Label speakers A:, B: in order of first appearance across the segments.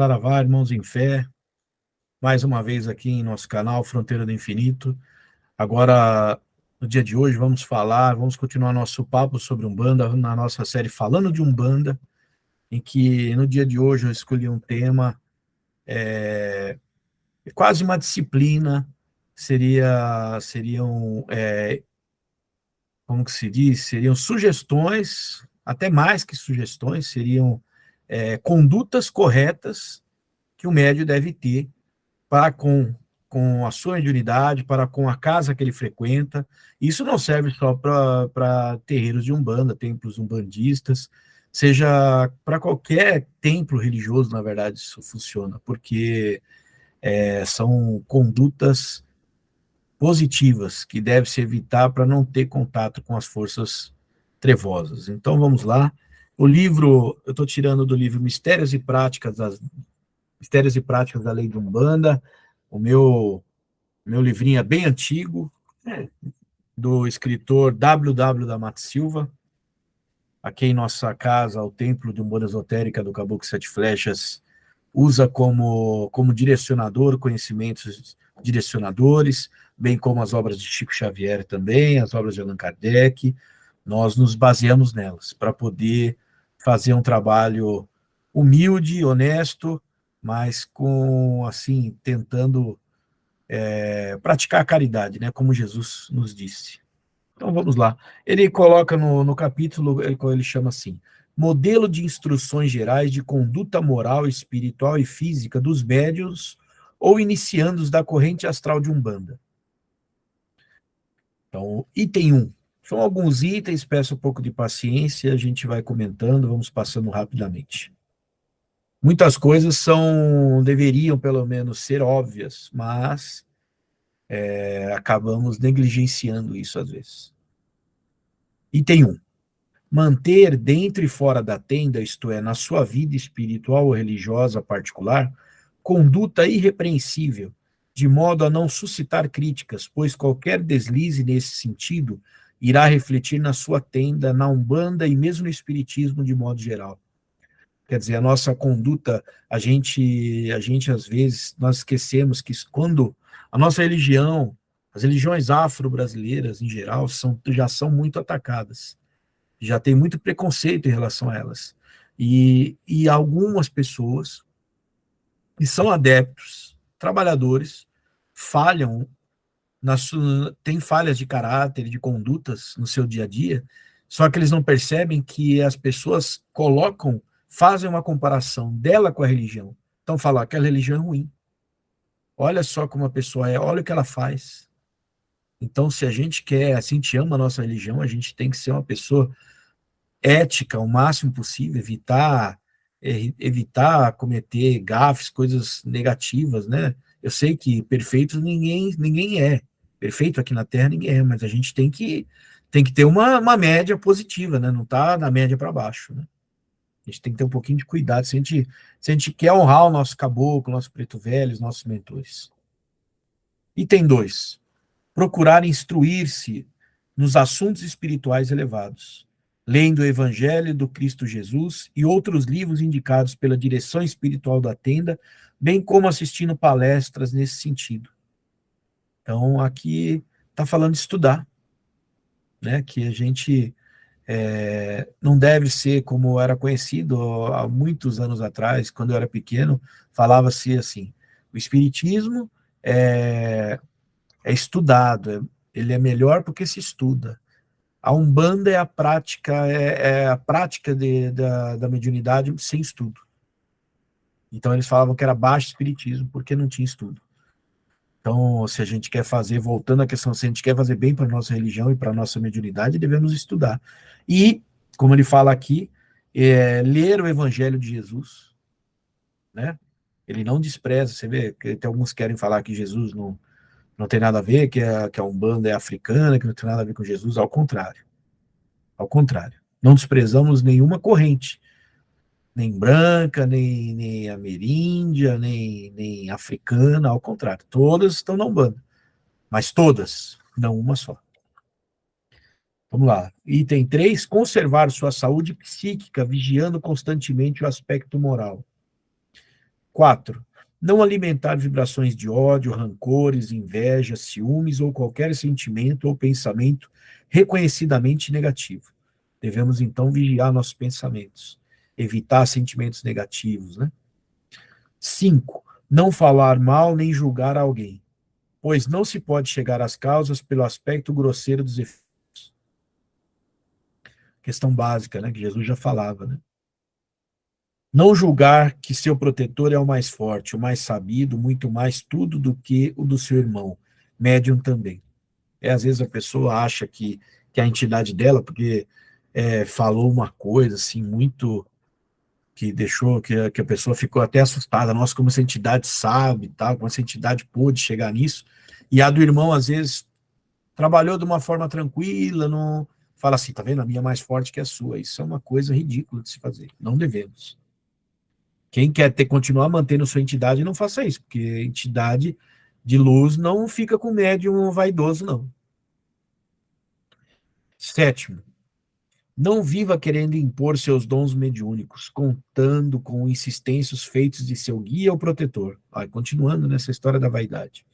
A: Saravá, irmãos em fé, mais uma vez aqui em nosso canal Fronteira do Infinito. Agora, no dia de hoje, vamos continuar nosso papo sobre Umbanda, na nossa série Falando de Umbanda, em que no dia de hoje eu escolhi um tema, quase uma disciplina, seriam, como que se diz? Seriam sugestões, até mais que sugestões, seriam condutas corretas que o médio deve ter para com a sua mediunidade, para com a casa que ele frequenta. Isso não serve só para terreiros de Umbanda, templos umbandistas, seja para qualquer templo religioso, na verdade, isso funciona, porque são condutas positivas que deve se evitar para não ter contato com as forças trevosas. Então vamos lá. O livro, eu estou tirando do livro Mistérios e Práticas da Lei de Umbanda. O meu livrinho é bem antigo, do escritor W. da Mata Silva. Aqui em nossa casa, o Templo de Umbanda Esotérica do Caboclo Sete Flechas usa como direcionador conhecimentos direcionadores, bem como as obras de Chico Xavier também, as obras de Allan Kardec. Nós nos baseamos nelas para poder fazer um trabalho humilde, honesto, mas com, assim, tentando praticar a caridade, né, como Jesus nos disse. Então vamos lá. Ele coloca no capítulo, ele chama assim: modelo de instruções gerais de conduta moral, espiritual e física dos médiuns ou iniciandos da corrente astral de Umbanda. Então, item 1. São alguns itens, peço um pouco de paciência, a gente vai comentando, vamos passando rapidamente. Muitas coisas deveriam pelo menos ser óbvias, mas acabamos negligenciando isso às vezes. Item 1. Manter dentro e fora da tenda, isto é, na sua vida espiritual ou religiosa particular, conduta irrepreensível, de modo a não suscitar críticas, pois qualquer deslize nesse sentido irá refletir na sua tenda, na Umbanda e mesmo no Espiritismo de modo geral. Quer dizer, a nossa conduta, a gente às vezes, nós esquecemos que quando a nossa religião, as religiões afro-brasileiras em geral, já são muito atacadas, já tem muito preconceito em relação a elas. E algumas pessoas que são adeptos, trabalhadores, falham, têm falhas de caráter, de condutas no seu dia a dia, só que eles não percebem que as pessoas fazem uma comparação dela com a religião. Então falam, aquela religião é ruim. Olha só como a pessoa é, olha o que ela faz. Então, se a gente quer, se a gente ama a nossa religião, a gente tem que ser uma pessoa ética o máximo possível, evitar cometer gafes, coisas negativas, né? Eu sei que perfeito ninguém é. Perfeito aqui na Terra ninguém é, mas a gente tem que ter uma média positiva, né? Não tá na média para baixo, né? A gente tem que ter um pouquinho de cuidado se a gente quer honrar o nosso caboclo, nosso preto velho, os nossos mentores. Item 2. Procurar instruir-se nos assuntos espirituais elevados, lendo o Evangelho do Cristo Jesus e outros livros indicados pela direção espiritual da tenda, bem como assistindo palestras nesse sentido. Então, aqui está falando de estudar, né? Que a gente não deve ser como era conhecido há muitos anos atrás, quando eu era pequeno, falava-se assim: o Espiritismo é estudado, ele é melhor porque se estuda. A Umbanda é a prática da mediunidade sem estudo. Então eles falavam que era baixo espiritismo porque não tinha estudo. Então, se a gente quer fazer, voltando à questão, se a gente quer fazer bem para a nossa religião e para a nossa mediunidade, devemos estudar. E, como ele fala aqui, ler o Evangelho de Jesus, né? Ele não despreza, você vê que tem alguns que querem falar que Jesus não tem nada a ver, que a Umbanda é africana, que não tem nada a ver com Jesus, ao contrário. Ao contrário. Não desprezamos nenhuma corrente, nem branca, nem ameríndia, nem africana, ao contrário. Todas estão na Umbanda, mas todas, não uma só. Vamos lá. Item 3, conservar sua saúde psíquica, vigiando constantemente o aspecto moral. 4. Não alimentar vibrações de ódio, rancores, inveja, ciúmes ou qualquer sentimento ou pensamento reconhecidamente negativo. Devemos, então, vigiar nossos pensamentos, evitar sentimentos negativos, né? 5. Não falar mal nem julgar alguém, pois não se pode chegar às causas pelo aspecto grosseiro dos efeitos. Questão básica, né, que Jesus já falava, né? Não julgar que seu protetor é o mais forte, o mais sabido, muito mais tudo do que o do seu irmão, médium também. Às vezes a pessoa acha que a entidade dela, porque falou uma coisa assim muito que deixou que a pessoa ficou até assustada, nossa, como essa entidade sabe, tal, como essa entidade pôde chegar nisso. E a do irmão às vezes trabalhou de uma forma tranquila, não fala assim, tá vendo? A minha é mais forte que a sua. Isso é uma coisa ridícula de se fazer. Não devemos. Quem quer continuar mantendo sua entidade, não faça isso, porque entidade de luz não fica com médium vaidoso, não. 7. Não viva querendo impor seus dons mediúnicos, contando com insistências feitos de seu guia ou protetor. Continuando nessa história da vaidade.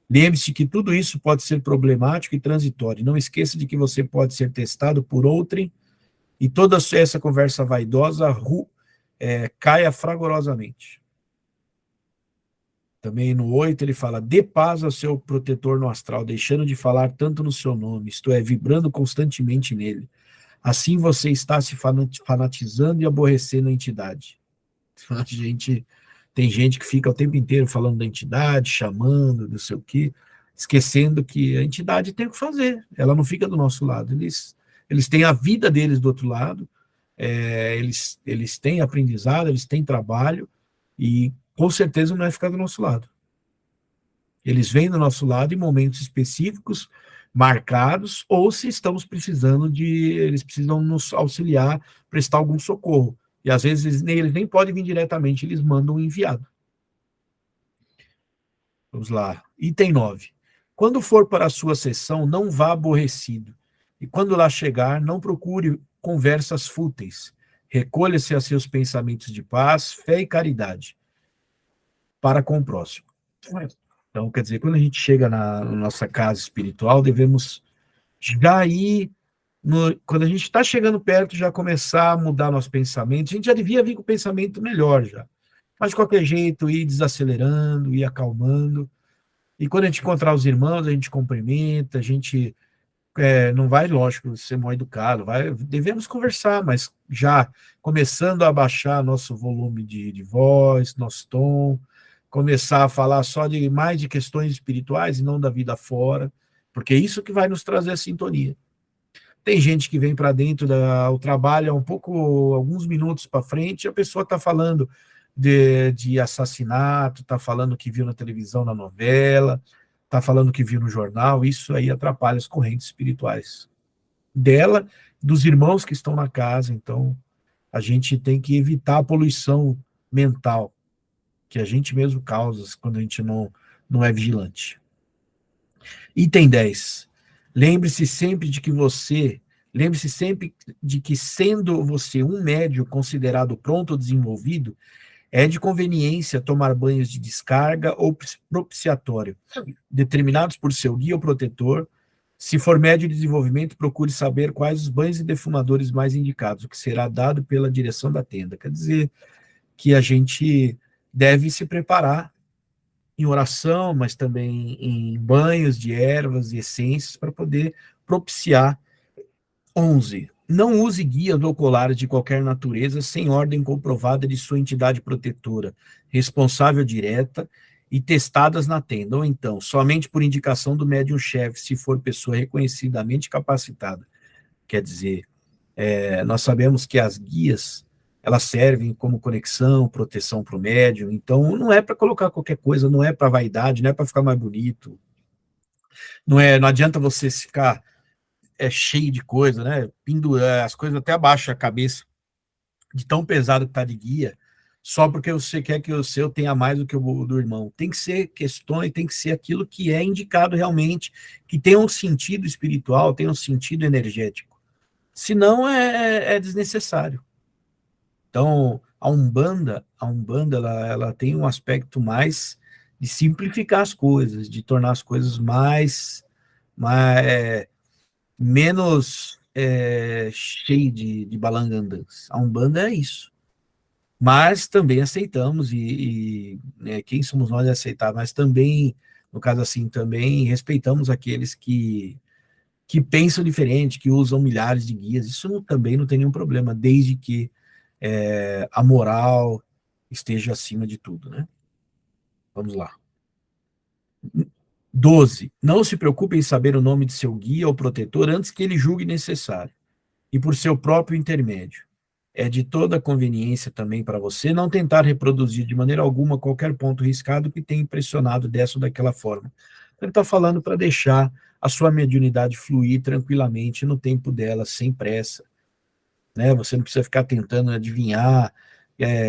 A: Lembre-se que tudo isso pode ser problemático e transitório. Não esqueça de que você pode ser testado por outrem e toda essa conversa vaidosa caia fragorosamente. Também no 8 ele fala, dê paz ao seu protetor no astral, deixando de falar tanto no seu nome, isto é, vibrando constantemente nele. Assim você está se fanatizando e aborrecendo a entidade. Tem gente que fica o tempo inteiro falando da entidade, chamando, não sei o quê, esquecendo que a entidade tem o que fazer, ela não fica do nosso lado. Eles têm a vida deles do outro lado, eles têm aprendizado, eles têm trabalho, e com certeza não é ficar do nosso lado. Eles vêm do nosso lado em momentos específicos, marcados, ou se estamos precisando eles precisam nos auxiliar, prestar algum socorro. E às vezes eles nem podem vir diretamente, eles mandam um enviado. Vamos lá. Item 9. Quando for para a sua sessão, não vá aborrecido. E quando lá chegar, não procure conversas fúteis. Recolha-se a seus pensamentos de paz, fé e caridade para com o próximo. Então, quer dizer, quando a gente chega na nossa casa espiritual, devemos já ir, quando a gente está chegando perto, já começar a mudar nosso pensamento. A gente já devia vir com o pensamento melhor já. Mas, de qualquer jeito, ir desacelerando, ir acalmando. E quando a gente encontrar os irmãos, a gente cumprimenta, a gente não vai, lógico, ser mal educado, devemos conversar, mas já começando a baixar nosso volume de voz, nosso tom, começar a falar só mais de questões espirituais e não da vida fora, porque é isso que vai nos trazer a sintonia. Tem gente que vem para dentro do trabalho alguns minutos para frente, a pessoa está falando de assassinato, está falando que viu na televisão, na novela, está falando que viu no jornal. Isso aí atrapalha as correntes espirituais dela, dos irmãos que estão na casa. Então, a gente tem que evitar a poluição mental que a gente mesmo causa quando a gente não é vigilante. Item 10. Lembre-se sempre de que, sendo você um médium considerado pronto ou desenvolvido, é de conveniência tomar banhos de descarga ou propiciatório, determinados por seu guia ou protetor. Se for médio de desenvolvimento, procure saber quais os banhos e defumadores mais indicados, o que será dado pela direção da tenda. Quer dizer que a gente deve se preparar em oração, mas também em banhos de ervas e essências para poder propiciar. 11. Não use guias ou colares de qualquer natureza sem ordem comprovada de sua entidade protetora, responsável direta e testadas na tenda, ou então, somente por indicação do médium-chefe, se for pessoa reconhecidamente capacitada. Quer dizer, nós sabemos que as guias, elas servem como conexão, proteção para o médium, então não é para colocar qualquer coisa, não é para vaidade, não é para ficar mais bonito, não adianta você ficar cheio de coisa, né? Pendurar as coisas até abaixo a cabeça, de tão pesado que tá de guia, só porque você quer que o seu tenha mais do que o do irmão. Tem que ser questões, tem que ser aquilo que é indicado realmente, que tem um sentido espiritual, tem um sentido energético. Senão é desnecessário. Então, a Umbanda ela tem um aspecto mais de simplificar as coisas, de tornar as coisas menos cheio de balangandãs. A Umbanda é isso. Mas também aceitamos, né, quem somos nós de aceitar, mas também, no caso assim, também respeitamos aqueles que pensam diferente, que usam milhares de guias. Isso também não tem nenhum problema, desde que a moral esteja acima de tudo, né? Vamos lá. 12. Não se preocupe em saber o nome de seu guia ou protetor antes que ele julgue necessário, e por seu próprio intermédio. É de toda conveniência também para você não tentar reproduzir de maneira alguma qualquer ponto riscado que tenha impressionado dessa ou daquela forma. Ele está falando para deixar a sua mediunidade fluir tranquilamente no tempo dela, sem pressa, né? Você não precisa ficar tentando adivinhar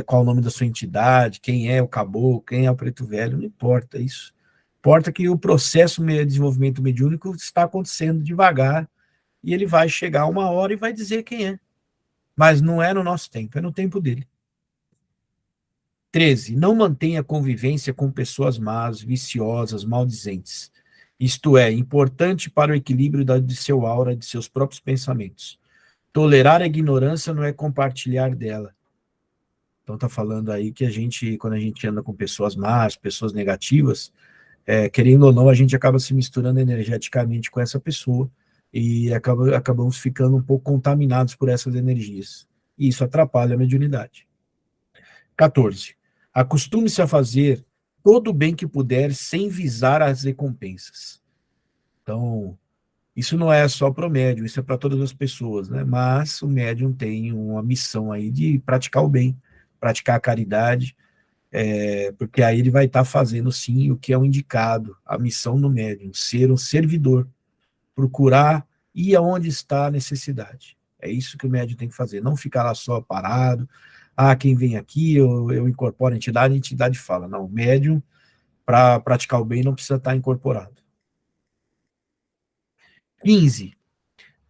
A: qual o nome da sua entidade, quem é o caboclo, quem é o preto velho, não importa isso. Importa que o processo de desenvolvimento mediúnico está acontecendo devagar e ele vai chegar uma hora e vai dizer quem é. Mas não é no nosso tempo, é no tempo dele. 13. Não mantenha convivência com pessoas más, viciosas, maldizentes. Isto é, importante para o equilíbrio de seu aura, de seus próprios pensamentos. Tolerar a ignorância não é compartilhar dela. Então está falando aí que quando a gente anda com pessoas más, pessoas negativas, querendo ou não, a gente acaba se misturando energeticamente com essa pessoa e acabamos ficando um pouco contaminados por essas energias. E isso atrapalha a mediunidade. 14. Acostume-se a fazer todo o bem que puder sem visar as recompensas. Então, isso não é só para o médium, isso é para todas as pessoas, né? Mas o médium tem uma missão aí de praticar o bem, praticar a caridade, porque aí ele vai estar fazendo sim o que é o indicado, a missão do médium, ser um servidor, procurar ir aonde está a necessidade. É isso que o médium tem que fazer, não ficar lá só parado. Quem vem aqui, eu incorporo a entidade fala. Não, o médium, para praticar o bem, não precisa estar incorporado. 15.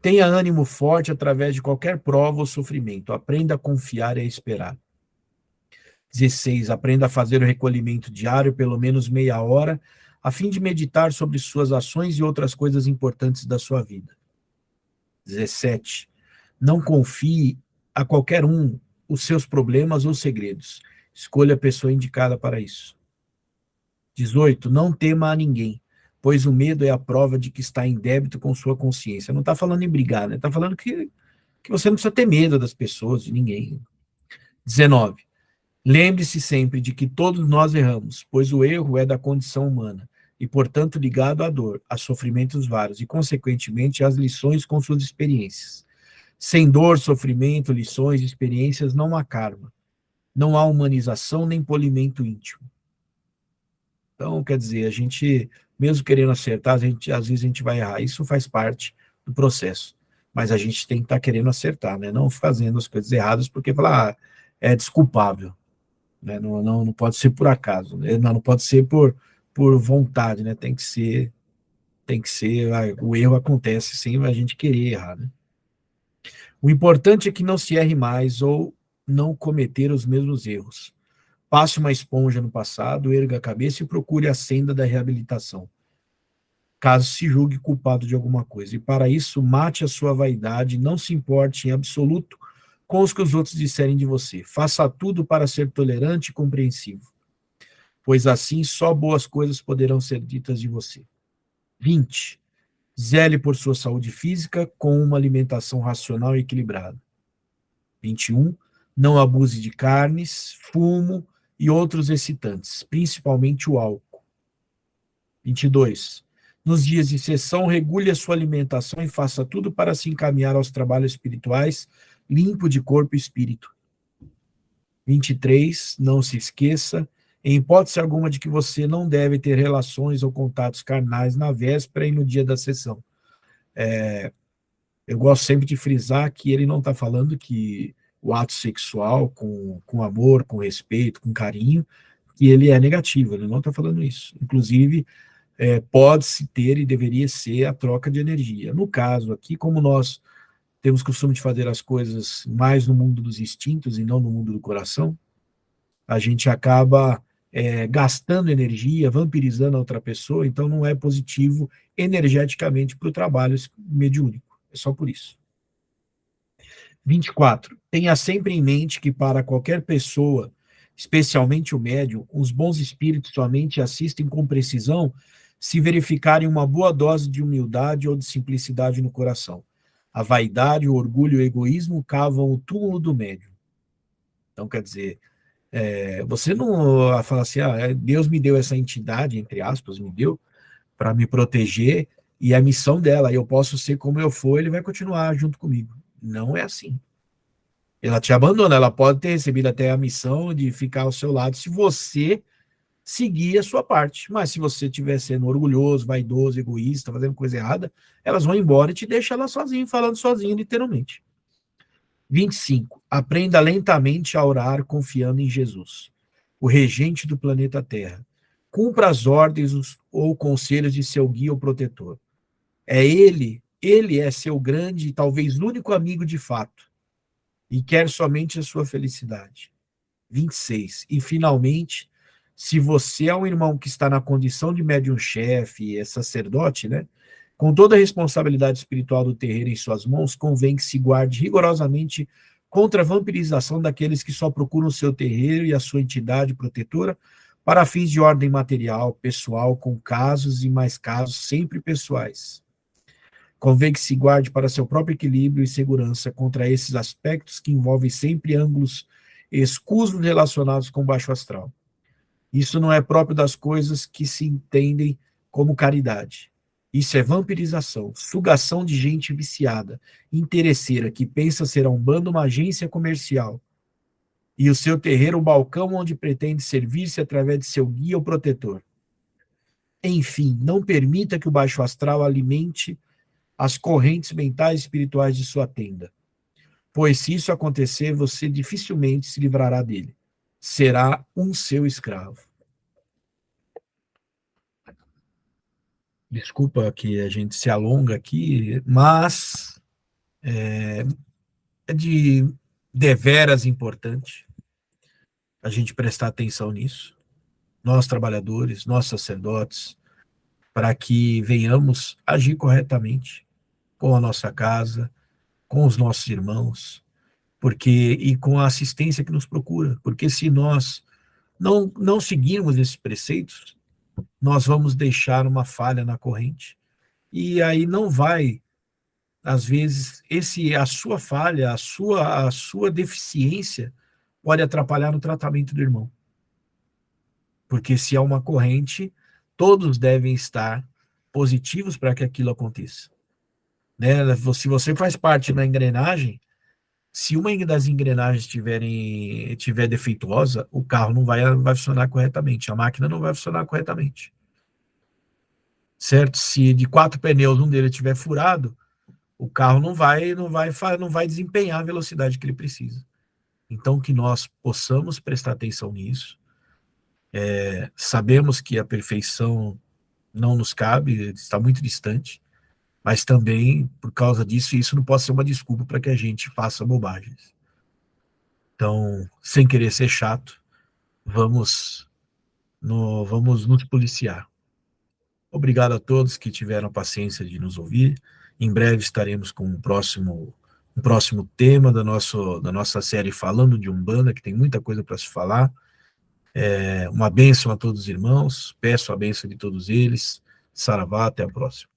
A: Tenha ânimo forte através de qualquer prova ou sofrimento. Aprenda a confiar e a esperar. 16. Aprenda a fazer o recolhimento diário, pelo menos meia hora, a fim de meditar sobre suas ações e outras coisas importantes da sua vida. 17. Não confie a qualquer um os seus problemas ou segredos. Escolha a pessoa indicada para isso. 18. Não tema a ninguém, pois o medo é a prova de que está em débito com sua consciência. Não está falando em brigar, né? Está falando que você não precisa ter medo das pessoas, de ninguém. 19. Lembre-se sempre de que todos nós erramos, pois o erro é da condição humana e, portanto, ligado à dor, a sofrimentos vários e, consequentemente, às lições com suas experiências. Sem dor, sofrimento, lições, experiências, não há karma. Não há humanização nem polimento íntimo. Então, quer dizer, a gente, mesmo querendo acertar, às vezes a gente vai errar. Isso faz parte do processo. Mas a gente tem que estar querendo acertar, né? Não fazendo as coisas erradas porque falar, é desculpável. Né? Não pode ser por acaso. Né? Não pode ser por vontade, né? Tem que ser. O erro acontece sem a gente querer errar, né? O importante é que não se erre mais ou não cometer os mesmos erros. Passe uma esponja no passado, erga a cabeça e procure a senda da reabilitação, caso se julgue culpado de alguma coisa. E para isso, mate a sua vaidade, não se importe em absoluto com os que os outros disserem de você. Faça tudo para ser tolerante e compreensivo, pois assim só boas coisas poderão ser ditas de você. 20. Zele por sua saúde física com uma alimentação racional e equilibrada. 21. Não abuse de carnes, fumo e outros excitantes, principalmente o álcool. 22. Nos dias de sessão, regule a sua alimentação e faça tudo para se encaminhar aos trabalhos espirituais, limpo de corpo e espírito. 23. Não se esqueça, em hipótese alguma, de que você não deve ter relações ou contatos carnais na véspera e no dia da sessão. Eu gosto sempre de frisar que ele não está falando que o ato sexual com amor, com respeito, com carinho, que ele é negativo, ele não está falando isso. Inclusive, pode-se ter e deveria ser a troca de energia. No caso aqui, como nós temos costume de fazer as coisas mais no mundo dos instintos e não no mundo do coração, a gente acaba gastando energia, vampirizando a outra pessoa, então não é positivo energeticamente para o trabalho mediúnico. É só por isso. 24. Tenha sempre em mente que para qualquer pessoa, especialmente o médium, os bons espíritos somente assistem com precisão se verificarem uma boa dose de humildade ou de simplicidade no coração. A vaidade, o orgulho e o egoísmo cavam o túmulo do médium. Então, quer dizer, você não fala assim, Deus me deu essa entidade, entre aspas, me deu, para me proteger, e a missão dela, eu posso ser como eu for, ele vai continuar junto comigo. Não é assim. Ela te abandona, ela pode ter recebido até a missão de ficar ao seu lado se você seguir a sua parte. Mas se você estiver sendo orgulhoso, vaidoso, egoísta, fazendo coisa errada, elas vão embora e te deixam lá sozinho, falando sozinho, literalmente. 25. Aprenda lentamente a orar confiando em Jesus, o regente do planeta Terra. Cumpra as ordens ou conselhos de seu guia ou protetor. Ele é seu grande e talvez único amigo de fato e quer somente a sua felicidade. 26. E, finalmente, se você é um irmão que está na condição de médium-chefe, é sacerdote, né? Com toda a responsabilidade espiritual do terreiro em suas mãos, convém que se guarde rigorosamente contra a vampirização daqueles que só procuram o seu terreiro e a sua entidade protetora para fins de ordem material, pessoal, com casos e mais casos sempre pessoais. Convém que se guarde para seu próprio equilíbrio e segurança contra esses aspectos que envolvem sempre ângulos escusos relacionados com o baixo astral. Isso não é próprio das coisas que se entendem como caridade. Isso é vampirização, sugação de gente viciada, interesseira, que pensa ser a Umbanda uma agência comercial, e o seu terreiro o balcão onde pretende servir-se através de seu guia ou protetor. Enfim, não permita que o baixo astral alimente as correntes mentais e espirituais de sua tenda. Pois se isso acontecer, você dificilmente se livrará dele. Será um seu escravo. Desculpa que a gente se alonga aqui, mas é de deveras importante a gente prestar atenção nisso. Nós, trabalhadores, nós, sacerdotes, para que venhamos agir corretamente com a nossa casa, com os nossos irmãos, e com a assistência que nos procura, porque se nós não seguirmos esses preceitos, nós vamos deixar uma falha na corrente, e aí não vai, às vezes, a sua falha, a sua deficiência pode atrapalhar no tratamento do irmão, porque se é uma corrente, todos devem estar positivos para que aquilo aconteça, né? Se você faz parte da engrenagem, se uma das engrenagens tiver defeituosa, o carro não vai funcionar corretamente, a máquina não vai funcionar corretamente. Certo? Se de 4 pneus um deles estiver furado, o carro não vai desempenhar a velocidade que ele precisa. Então, que nós possamos prestar atenção nisso. Sabemos que a perfeição não nos cabe, está muito distante, mas também, por causa disso, isso não pode ser uma desculpa para que a gente faça bobagens. Então, sem querer ser chato, vamos nos policiar. Obrigado a todos que tiveram a paciência de nos ouvir. Em breve estaremos com um próximo tema da nossa série Falando de Umbanda, que tem muita coisa para se falar. Uma bênção a todos os irmãos, peço a bênção de todos eles. Saravá, até a próxima.